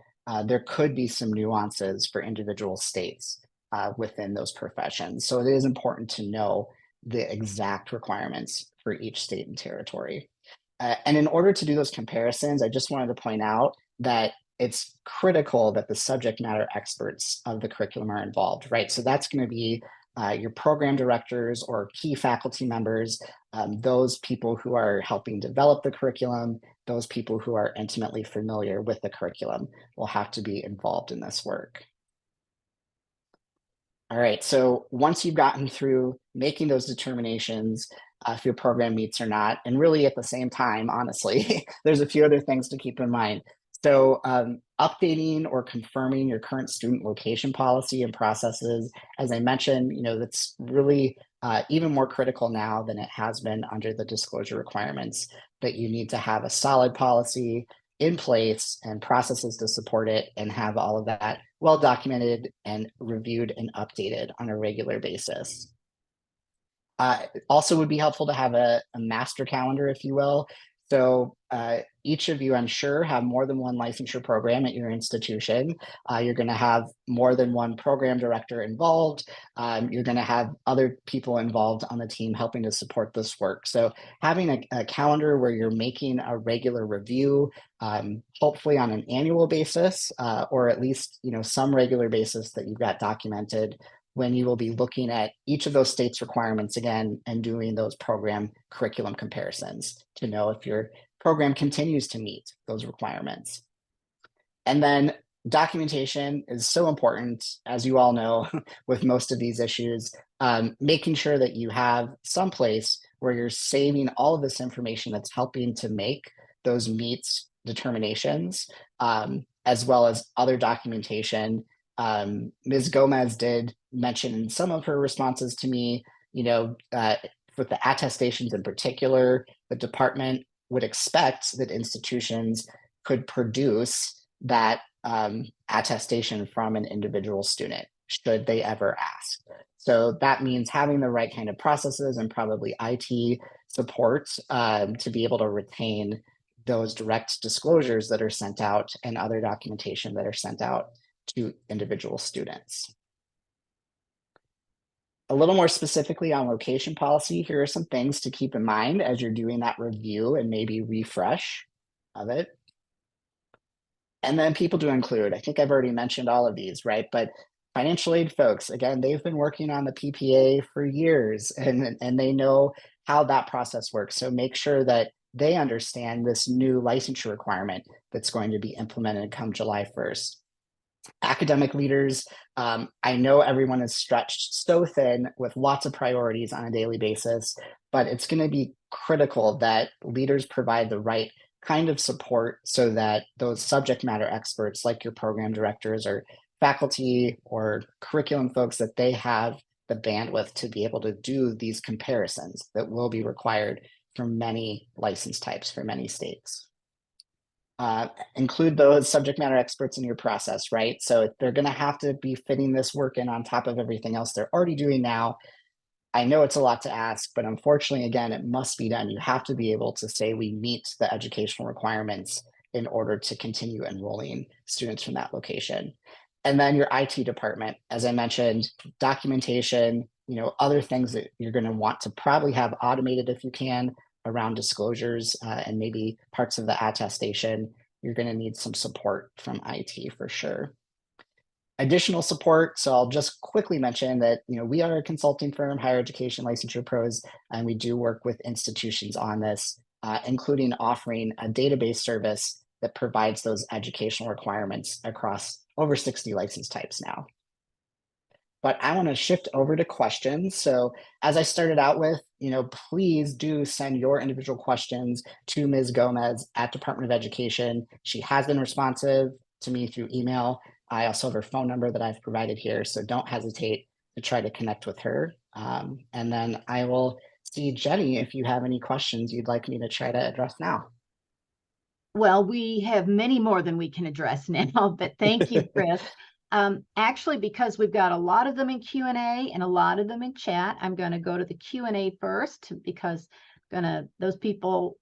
[SPEAKER 3] there could be some nuances for individual states within those professions. So it is important to know the exact requirements for each state and territory. And in order to do those comparisons, I just wanted to point out that it's critical that the subject matter experts of the curriculum are involved, right? So that's going to be your program directors or key faculty members, those people who are helping develop the curriculum, those people who are intimately familiar with the curriculum will have to be involved in this work. All right, so once you've gotten through making those determinations, if your program meets or not, and really at the same time, honestly, there's a few other things to keep in mind. So updating or confirming your current student location policy and processes, as I mentioned, that's really even more critical now than it has been under the disclosure requirements, that you need to have a solid policy in place and processes to support it and have all of that well documented and reviewed and updated on a regular basis. Also would be helpful to have a master calendar, if you will. So each of you, I'm sure, have more than one licensure program at your institution. You're going to have more than one program director involved. You're going to have other people involved on the team helping to support this work. So having a calendar where you're making a regular review, hopefully on an annual basis, or at least some regular basis that you've got documented, when you will be looking at each of those states' requirements again and doing those program curriculum comparisons to know if your program continues to meet those requirements. And then documentation is so important, as you all know, with most of these issues, making sure that you have some place where you're saving all of this information that's helping to make those meets determinations, as well as other documentation. Ms. Gomez did mention in some of her responses to me, with the attestations in particular, the department would expect that institutions could produce that attestation from an individual student, should they ever ask. So that means having the right kind of processes and probably IT support to be able to retain those direct disclosures that are sent out and other documentation that are sent out to individual students. A little more specifically on location policy, here are some things to keep in mind as you're doing that review and maybe refresh of it. And then people to include. I think I've already mentioned all of these, right? But financial aid folks, again, they've been working on the PPA for years and they know how that process works. So make sure that they understand this new licensure requirement that's going to be implemented come July 1st. Academic leaders, I know everyone is stretched so thin with lots of priorities on a daily basis, but it's going to be critical that leaders provide the right kind of support so that those subject matter experts like your program directors or faculty or curriculum folks, that they have the bandwidth to be able to do these comparisons that will be required for many license types for many states. Include those subject matter experts in your process, right? So they're going to have to be fitting this work in on top of everything else they're already doing now. I know it's a lot to ask, but unfortunately, again, it must be done. You have to be able to say we meet the educational requirements in order to continue enrolling students from that location. And then your IT department, as I mentioned, documentation, other things that you're going to want to probably have automated if you can around disclosures and maybe parts of the attestation. You're going to need some support from IT for sure. Additional support, so I'll just quickly mention that we are a consulting firm, Higher Education Licensure Pros, and we do work with institutions on this, including offering a database service that provides those educational requirements across over 60 license types now. But I want to shift over to questions. So as I started out with, please do send your individual questions to Ms. Gomez at Department of Education. She has been responsive to me through email. I also have her phone number that I've provided here, so don't hesitate to try to connect with her. And then I will see Jenny if you have any questions you'd like me to try to address now.
[SPEAKER 1] Well, we have many more than we can address now, but thank you, Chris. Actually, because we've got a lot of them in Q&A and a lot of them in chat, I'm going to go to the Q&A first because those people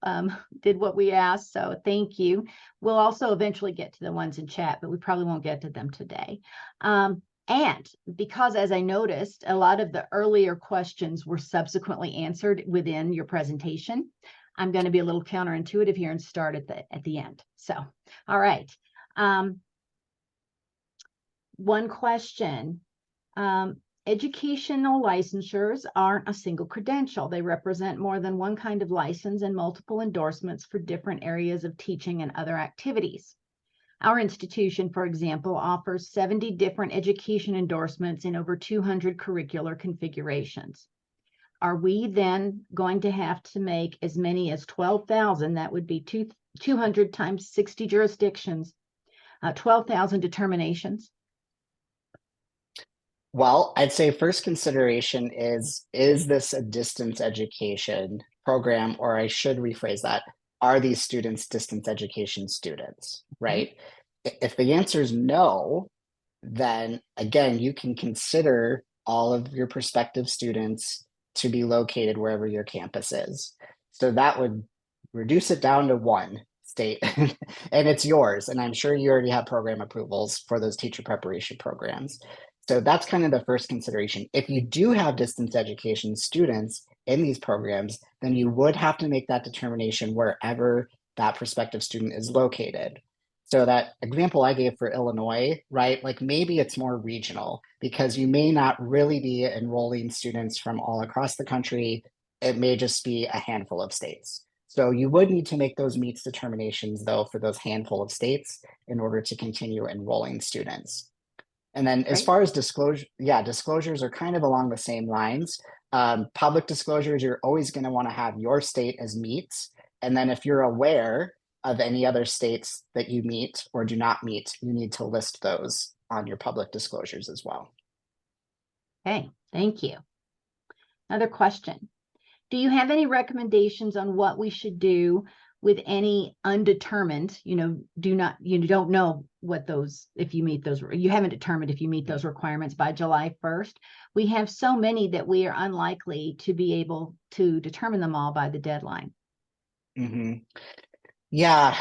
[SPEAKER 1] did what we asked, so thank you. We'll also eventually get to the ones in chat, but we probably won't get to them today. And because, as I noticed, a lot of the earlier questions were subsequently answered within your presentation, I'm going to be a little counterintuitive here and start at the end. So, all right. One question. Educational licensures aren't a single credential. They represent more than one kind of license and multiple endorsements for different areas of teaching and other activities. Our institution, for example, offers 70 different education endorsements in over 200 curricular configurations. Are we then going to have to make as many as 12,000? That would be 200 times 60 jurisdictions, 12,000 determinations.
[SPEAKER 3] Well, I'd say first consideration is this a distance education program, or I should rephrase that, are these students distance education students, right? Mm-hmm. If the answer is no, then again, you can consider all of your prospective students to be located wherever your campus is. So that would reduce it down to one state and it's yours. And I'm sure you already have program approvals for those teacher preparation programs. So that's kind of the first consideration. If you do have distance education students in these programs, then you would have to make that determination wherever that prospective student is located. So that example I gave for Illinois, right? Like maybe it's more regional because you may not really be enrolling students from all across the country. It may just be a handful of states. So you would need to make those meets determinations though for those handful of states in order to continue enrolling students. And then as far as disclosure, disclosures are kind of along the same lines. Public disclosures, you're always going to want to have your state as meets. And then if you're aware of any other states that you meet or do not meet, you need to list those on your public disclosures as well.
[SPEAKER 1] Okay, thank you. Another question. Do you have any recommendations on what we should do with any undetermined, you don't know what those, if you meet those, you haven't determined if you meet those requirements by July 1st. We have so many that we are unlikely to be able to determine them all by the deadline. Mm-hmm.
[SPEAKER 3] Yeah,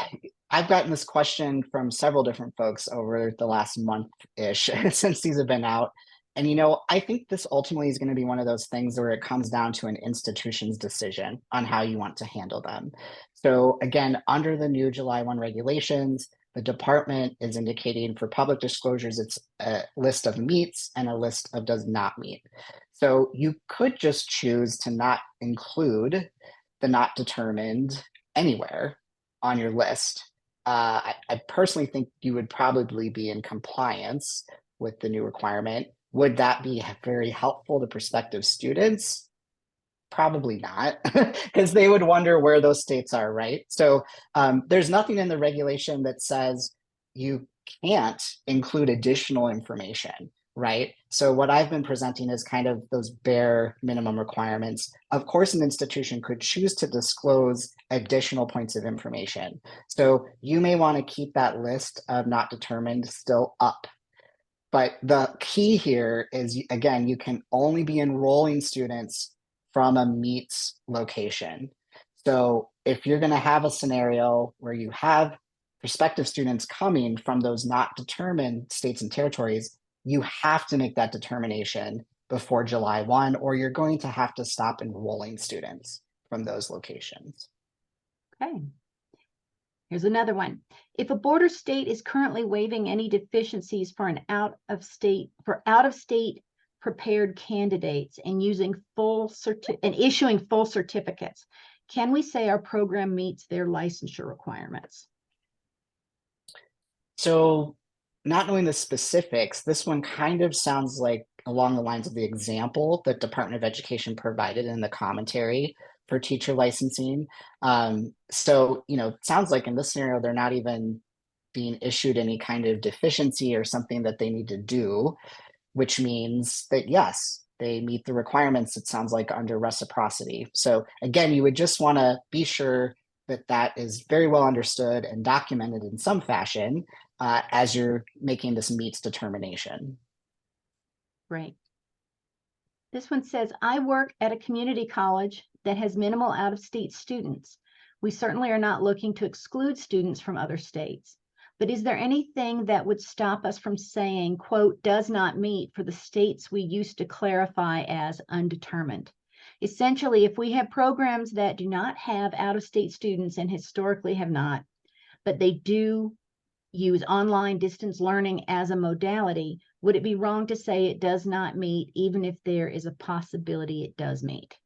[SPEAKER 3] I've gotten this question from several different folks over the last month-ish since these have been out. And, I think this ultimately is going to be one of those things where it comes down to an institution's decision on how you want to handle them. So again, under the new July 1 regulations, the department is indicating for public disclosures, it's a list of meets and a list of does not meet. So you could just choose to not include the not determined anywhere on your list, I personally think you would probably be in compliance with the new requirement. Would that be very helpful to prospective students? Probably not, because they would wonder where those states are, right? So there's nothing in the regulation that says you can't include additional information, right? So what I've been presenting is kind of those bare minimum requirements. Of course, an institution could choose to disclose additional points of information. So you may want to keep that list of not determined still up. But the key here is, again, you can only be enrolling students from a meets location. So if you're going to have a scenario where you have prospective students coming from those not determined states and territories, you have to make that determination before July 1, or you're going to have to stop enrolling students from those locations.
[SPEAKER 1] Okay. Here's another one. If a border state is currently waiving any deficiencies for out-of-state prepared candidates and issuing full certificates, can we say our program meets their licensure requirements?
[SPEAKER 3] So, not knowing the specifics, this one kind of sounds like along the lines of the example that Department of Education provided in the commentary for teacher licensing. So, it sounds like in this scenario, they're not even being issued any kind of deficiency or something that they need to do, which means that yes, they meet the requirements, it sounds like, under reciprocity. So again, you would just want to be sure that that is very well understood and documented in some fashion as you're making this meets determination.
[SPEAKER 1] Right. This one says, I work at a community college that has minimal out-of-state students. We certainly are not looking to exclude students from other states. But is there anything that would stop us from saying, quote, does not meet for the states we used to clarify as undetermined? Essentially, if we have programs that do not have out-of-state students and historically have not, but they do use online distance learning as a modality, would it be wrong to say it does not meet, even if there is a possibility it does meet?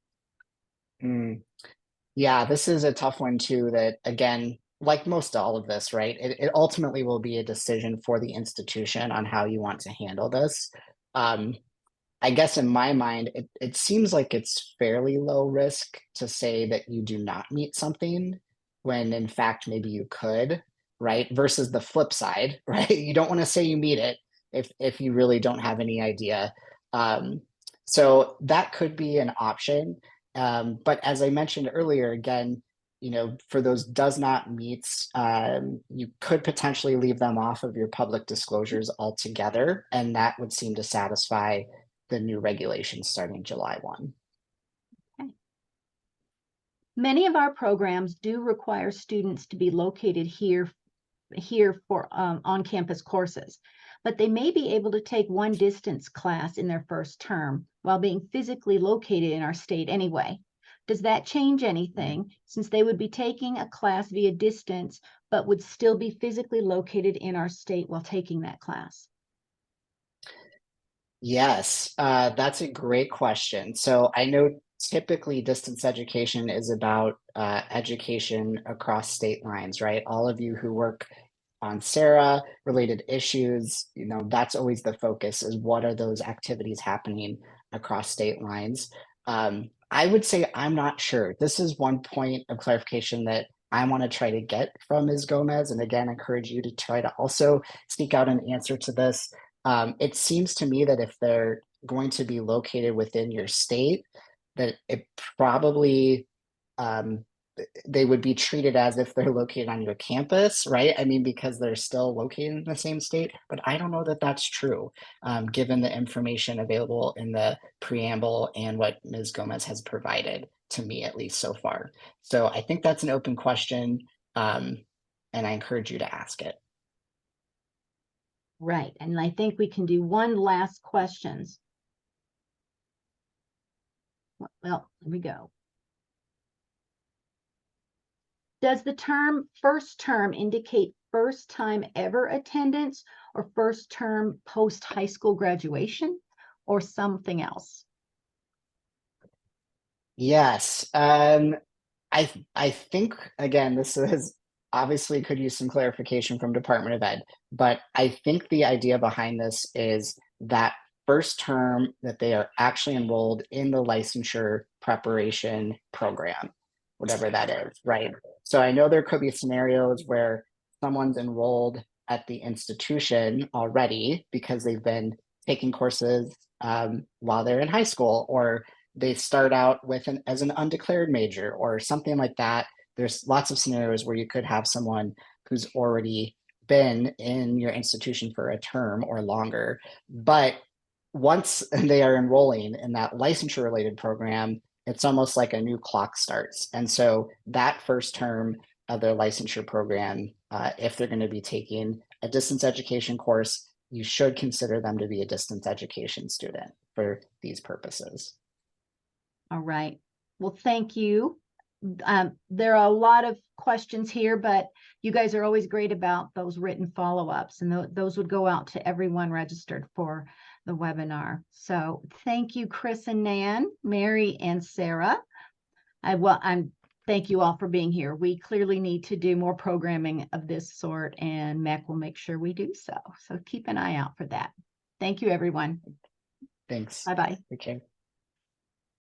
[SPEAKER 3] Yeah, this is a tough one too, that again, like most all of this, right? It ultimately will be a decision for the institution on how you want to handle this. I guess in my mind, it seems like it's fairly low risk to say that you do not meet something when in fact maybe you could, right? Versus the flip side, right? You don't want to say you meet it if you really don't have any idea. So that could be an option. But as I mentioned earlier, again, for those does not meets, you could potentially leave them off of your public disclosures altogether, and that would seem to satisfy the new regulations starting July 1.
[SPEAKER 1] Okay. Many of our programs do require students to be located here for on-campus courses, but they may be able to take one distance class in their first term while being physically located in our state anyway. Does that change anything, since they would be taking a class via distance, but would still be physically located in our state while taking that class?
[SPEAKER 3] Yes, that's a great question. So I know typically distance education is about education across state lines, right? All of you who work on SARA related issues, that's always the focus, is what are those activities happening across state lines. I would say I'm not sure. This is one point of clarification that I want to try to get from Ms. Gomez, and again, encourage you to try to also seek out an answer to this. It seems to me that if they're going to be located within your state, that it probably they would be treated as if they're located on your campus, right? I mean, because they're still located in the same state, but I don't know that that's true, given the information available in the preamble and what Ms. Gomez has provided to me, at least so far. So I think that's an open question, and I encourage you to ask it.
[SPEAKER 1] Right, and I think we can do one last questions. Well, here we go. Does the term first term indicate first time ever attendance, or first term post high school graduation, or something else?
[SPEAKER 3] Yes. I think, again, this is obviously could use some clarification from Department of Ed, but I think the idea behind this is that first term that they are actually enrolled in the licensure preparation program, whatever that is, right? So I know there could be scenarios where someone's enrolled at the institution already because they've been taking courses while they're in high school, or they start out with as an undeclared major or something like that. There's lots of scenarios where you could have someone who's already been in your institution for a term or longer. But once they are enrolling in that licensure related program, it's almost like a new clock starts. And so that first term of their licensure program, if they're going to be taking a distance education course, you should consider them to be a distance education student for these purposes.
[SPEAKER 1] All right. Well, thank you. There are a lot of questions here, but you guys are always great about those written follow-ups, and those would go out to everyone registered for the webinar. So thank you, Chris and Nan, Mary and Sarah. Thank you all for being here. We clearly need to do more programming of this sort, and MHEC will make sure we do so. So keep an eye out for that. Thank you, everyone.
[SPEAKER 3] Thanks.
[SPEAKER 1] Bye-bye.
[SPEAKER 3] Okay.